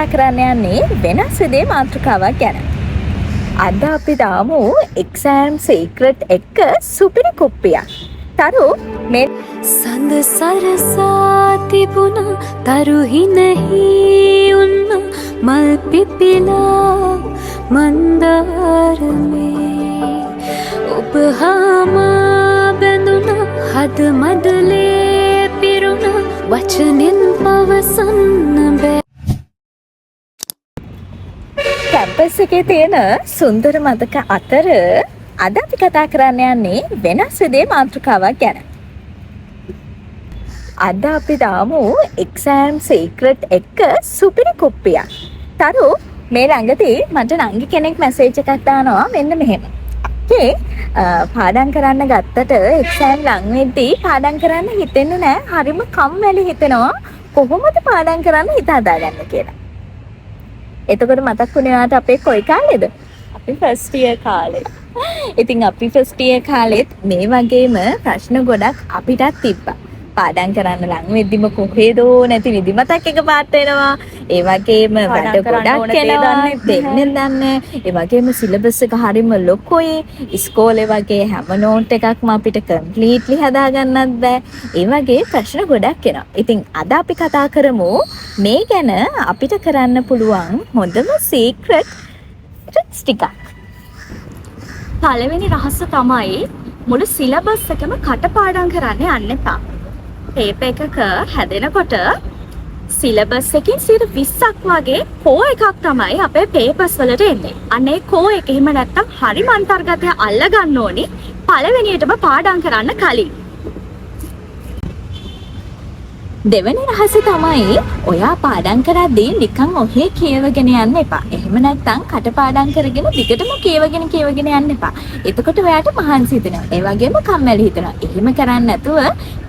කතා කරන්න යන්නේ වෙනස් විදිහේ මාතෘකාවක් ගැන. අද අපි දාමු එක්සෑම් සීක්‍රට් එක්ක සුපිරි කුප්පියක්. තරු මේ සඳ සරසා තිබුණා තරු හිනෙහි උන්න මල් පිපිලා මන්දාරමේ ඔබ හාමා බැඳුණා හද මඩලේ පිරුණා වචනෙන් පවසන්න බෑ. කැම්පස් එකේ තියෙන සුන්දර මතක අතර අද අපි කතා කරන්න යන්නේ වෙනස් විදිහේ මාතෘකාවක් ගැන. අද අපි දාමු එක්සෑම් සීක්‍රට් එක්ක සුපිරි කුප්පියක්. තරු මේ ළඟදී මට නංගි කෙනෙක් මැසේජ් එකක් දානවා මෙන්න මෙහෙම. අපේ පාඩම් කරන්න ගත්තට එක්සෑම් ලඟ වෙද්දී පාඩම් කරන්න හිතෙන්නේ නැහැ. හරිම කම්මැලි හිතෙනවා. කොහොමද පාඩම් කරන්න හිත හදාගන්න කියලා. එතකොට මතක් වුණේ ඔයාට අපේ කොයි කාලේද? අපි ෆස්ට් ඉයර් කාලේ. ඉතින් අපි ෆස්ට් ඉයර් කාලෙත් මේ වගේම ප්‍රශ්න ගොඩක් අපිටත් තිබ්බා. පාඩම් කරන්න ලඟ වෙද්දිම කොහෙදෝ නැති නිදිමතක් එකපාරට එනවා. ඒ වගේම වැඩ ගොඩක් එනවා. දෙන්නේ දන්නේ. ඒ වගේම සිලබස් එක හරියම ලොකුයි. ඉස්කෝලේ වගේ හැම නෝට් එකක්ම අපිට කම්ප්ලීට්ලි හදා ගන්නත් බෑ. ඒ වගේ ප්‍රශ්න ගොඩක් එනවා. ඉතින් අද අපි කතා කරමු මේ ගැන අපිට කරන්න පුළුවන් හොඳම සීක්‍රට් ට්‍රික්ස් ටිකක්. පළවෙනි රහස තමයි මුළු සිලබස් එකම කටපාඩම් කරන්න යන්න එපා. පේපර් එකක හැදෙනකොට සිලබස් එකෙන් 20ක් වගේ කෝ එකක් තමයි අපේ පේපර්ස් වලට එන්නේ. අනේ කෝ එක එහෙම නැත්තම් හරිම අන්තර්ගතය අල්ල ගන්න ඕනි පළවෙනියටම පාඩම් කරන්න කලින්. දෙවෙනි රහස තමයි ඔයා පාඩම් කරද්දී නිකන් ඔහේ කියවගෙන යන්න එපා. එහෙම නැත්නම් කටපාඩම් කරගෙන දිගටම කියවගෙන යන්න එපා. එතකොට ඔයාට මහන්සි හිතෙනවා. ඒ වගේම කම්මැලි හිතෙනවා. එහෙම කරන්නේ නැතුව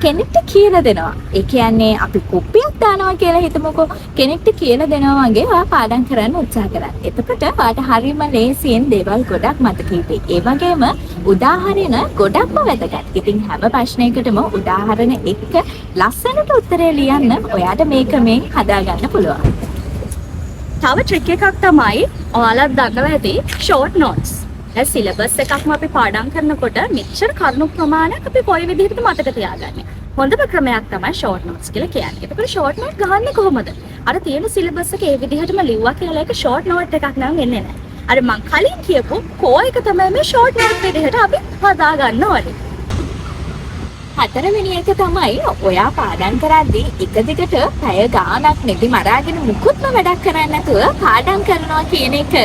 කෙනෙක්ට කියලා දෙනවා. ඒ කියන්නේ අපි කුප්පියක් දානවා කියලා හිතමුකෝ. කෙනෙක්ට කියලා දෙනවා වගේ ඔයා පාඩම් කරන්න උත්සාහ කරන්න. එතකොට ඔයාට හරියම ලේසියෙන් දේවල් ගොඩක් මතක හිටියි. ඒ වගේම උදාහරණ ගොඩක්ම වැදගත්. ඉතින් හැම ප්‍රශ්නයකටම උදාහරණ එක්ක ලස්සනට උත්තර ලියන්න ඔයාට මේක මේ හදාගන්න පුළුවන්. තව ට්‍රික් එකක් තමයි ඔයාලත් දන්නවා ඇති ෂෝට් නෝට්ස්. දැන් සිලබස් එකක්ම අපි පාඩම් කරනකොට මෙච්චර කරුණු ප්‍රමාණයක් අපි කොයි විදිහටද මතක තියාගන්නේ. හොඳම ක්‍රමයක් තමයි ෂෝට් නෝට්ස් කියලා කියන්නේ. ඒකවල ෂෝට් නෝට් ගහන්නේ කොහොමද? අර තියෙන සිලබස් එක ඒ විදිහටම ලිව්වා කියලා එක ෂෝට් නෝට් එකක් නම් එන්නේ නැහැ. අර මං කලින් කියපු කෝ එක තමයි මේ ෂෝට් නෝට් විදිහට අපි හදාගන්න ඕනේ. හතරවෙනි එක තමයි ඔයා පාඩම් කරද්දී එක දිගට පැය ගාණක් නෙදි මරාගෙන මුකුත්ම වැඩක් කරන්නේ නැතුව පාඩම් කරනවා කියන එක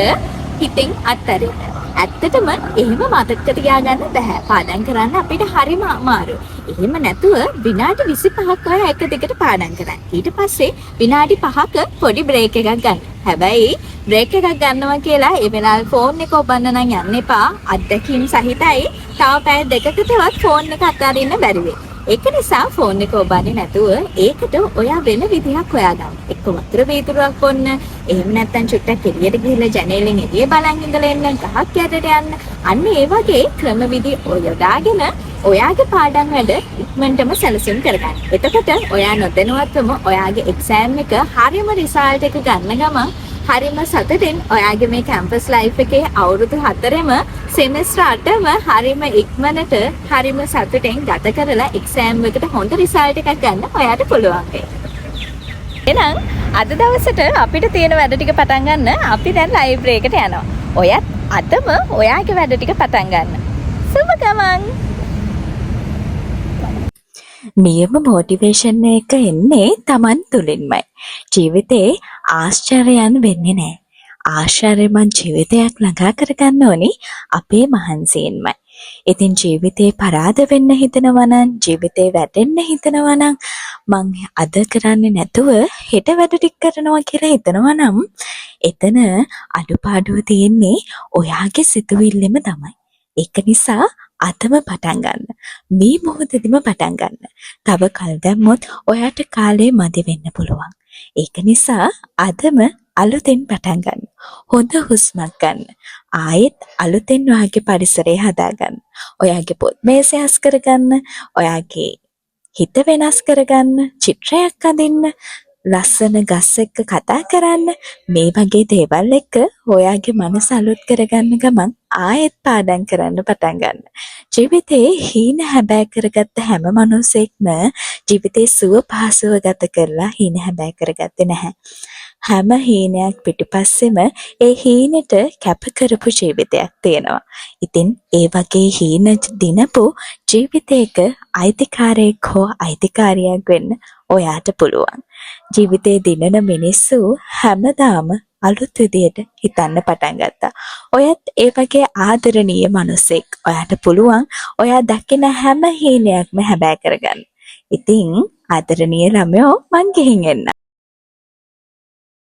හිතෙන් අත්හැරෙන්න. ඇත්තටම එහෙම මතක තියාගන්න බෑ. පාඩම් කරන්න අපිට හරිම අමාරුයි. එහෙම නැතුව විනාඩි 25ක් වගේ එක දිගට පාඩම් කරන්න. ඊට පස්සේ විනාඩි 5ක පොඩි බ්‍රේක් එකක් ගන්න. හැබැයි බ්‍රේක් එකක් ගන්නවා කියලා ඒ වෙලාවේ ෆෝන් එක ඔබන්න නම් යන්න එපා. අත්දැකීම් සහිතයි. තව පැය දෙකකටවත් ෆෝන් එක අතාරින්න බැරි වෙයි. ඒක නිසා ෆෝන් එක ඔබන්නේ නැතුව ඒකට ඔයා වෙන විදිහක් හොයාගන්න. එක්ක වතුර වීදුරුවක් බොන්න, එහෙම නැත්නම් චුට්ටක් එළියට ගිහලා ජනේලෙන් එළිය බලන් ඉඳලා එන්න, ගහක් යටට යන්න. අන්න ඒ වගේ ක්‍රමවිදි යොදාගෙන ඔයාගේ පාඩම් වැඩ ඉක්මනටම සැලසුම් කරගන්න. එතකොට ඔයා නොදැනුවත්වම ඔයාගේ එක්සෑම් එක හරියම රිසල්ට් එක ගන්න ගමන් හරිම සතුටින් ඔයාගේ මේ කැම්පස් ලයිෆ් එකේ අවුරුදු 4ෙම සෙමෙස්ටර් 8ම හරිම ඉක්මනට හරිම සතුටින් ගත කරලා එක්සෑම් එකට හොඳ රිසල්ට් එකක් ගන්න ඔයාට පුළුවන් වෙයි. එහෙනම් අද දවසට අපිට තියෙන වැඩ ටික පටන් ගන්න අපි දැන් ලයිබ්‍රරි එකට යනවා. ඔයත් අදම ඔයාගේ වැඩ ටික පටන් ගන්න. සුබ ගමන්. නියම මොටිවේෂන් එක එන්නේ Taman තුලින්මයි. ජීවිතේ ආශ්චර්යයන් වෙන්නේ නැහැ. ආශ්චර්යමත් ජීවිතයක් ළඟා කරගන්න ඕනි අපේ මහන්සියෙන්මයි. ඉතින් ජීවිතේ පරාද වෙන්න හිතනවා නම්, ජීවිතේ වැටෙන්න හිතනවා නම්, මං අද කරන්නේ නැතුව හෙට වැඩ ටික කරනවා කියලා හිතනවා නම්, එතන අඩුපාඩුව තියෙන්නේ ඔයාගේ සිතුවිල්ලෙම තමයි. ඒක නිසා අදම පටන් ගන්න. මේ මොහොතේදීම පටන් ගන්න. තව කල් දැම්මොත් ඔයාට කාලේ මදි වෙන්න පුළුවන්. ඒක නිසා අදම අලුතෙන් පටන් ගන්න. හොඳ හුස්මක් ගන්න. ආයෙත් අලුතෙන් ඔයාගේ පරිසරය හදාගන්න. ඔයාගේ පොත් මේසය හස් කරගන්න. ඔයාගේ හිත වෙනස් කරගන්න. චිත්‍රයක් අඳින්න. ලස්සන ගස් එක්ක කතා කරන්න මේ වගේ දේවල් එක්ක ඔයාගේ මනස අලුත් කරගන්න ගමන් ආයෙත් පාඩම් කරන්න පටන් ගන්න. ජීවිතේ හීන හැබෑ කරගත්ත හැම මනුස්සෙක්ම ජීවිතේ සුව පහසුව ගත කරලා හීන හැබෑ කරගත්තේ නැහැ. හැම හීනයක් පිටිපස්සෙම ඒ හීනෙට කැප කරපු ජීවිතයක් තියෙනවා. ඉතින් ඒ වගේ හීන දිනපු ජීවිතයක අයිතිකාරයෙක් හෝ අයිතිකාරියක් වෙන්න ඔයාට පුළුවන්. ජීවිතේ දිනන මිනිස්සු හැමදාම අලුත් විදියට හිතන්න පටන් ගත්තා. ඔයත් ඒ වගේ ආදරණීය මිනිසෙක්. ඔයාට පුළුවන් ඔයා දකින හැම හීනයක්ම හැබෑ කරගන්න. ඉතින් ආදරණීය ළමයෝ මං ගිහින් එන්න.